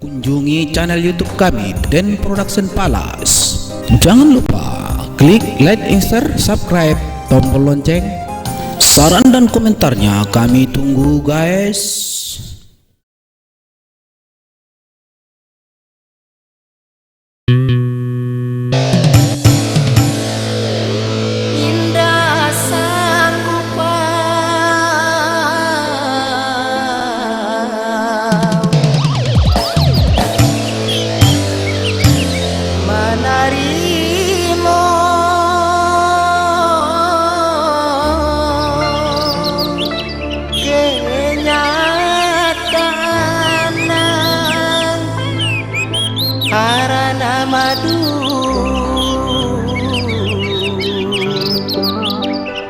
Kunjungi channel YouTube kami Den Production Palace. Jangan lupa klik like, share, subscribe, tombol lonceng. Saran dan komentarnya kami tunggu guys. Indah sanggupa menarimu kenyataan karena madu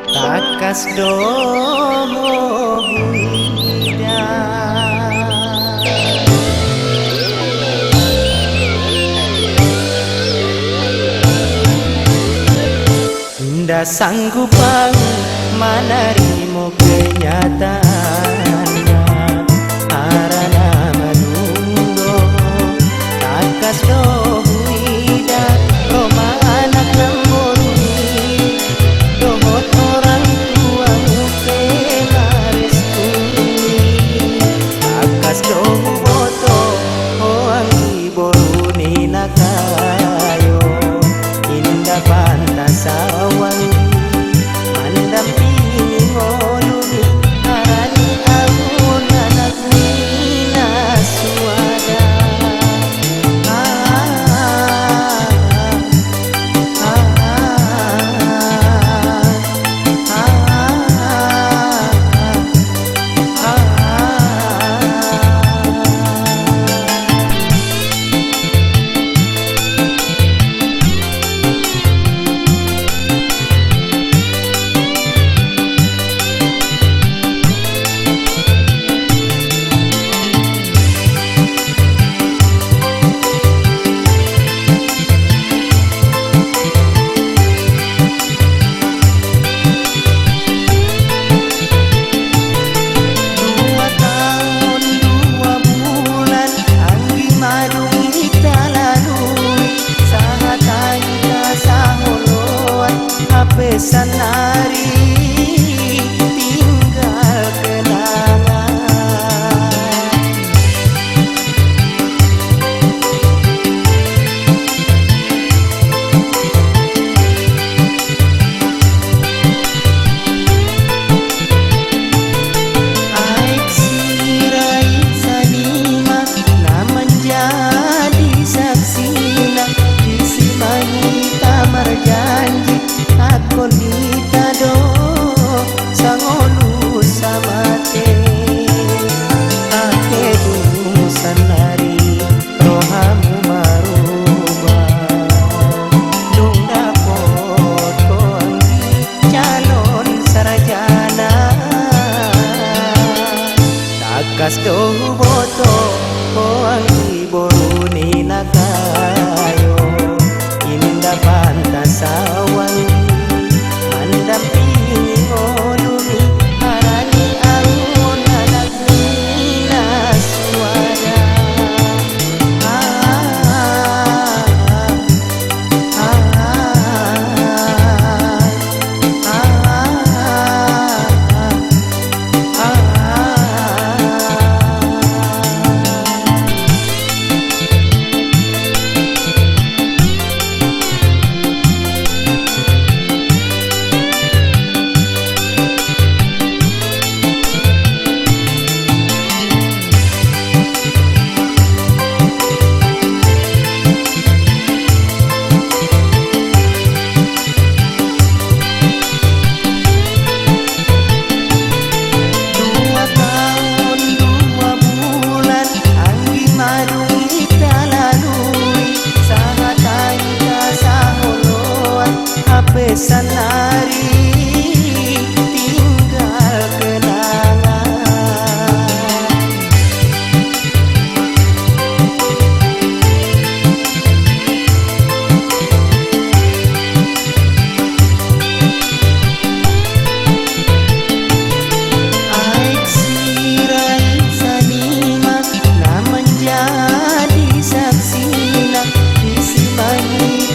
takas domo buida nda sanggup menerima kenyataannya karena menunggu takas domo buida Roma anak lembur dohot orang tua muke marestui takas domo boto hoangi boruni nakayo indah pantas awangi mandampingi ngolumi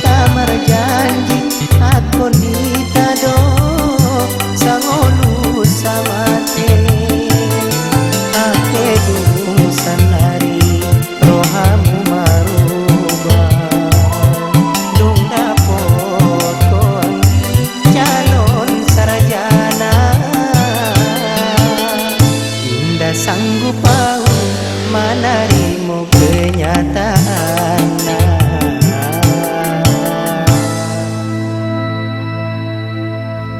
tamar janji aku ditado sangolu samate ake dung sanari rohamu marubah dung dapot koanggi calon sarjana indah sanggup pau menarimu kenyataan.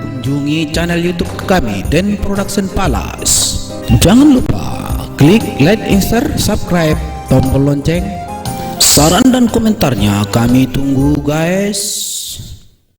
Kunjungi channel YouTube kami Den Production Palace. Jangan lupa klik like, share, subscribe, tombol lonceng. Saran dan komentarnya kami tunggu guys.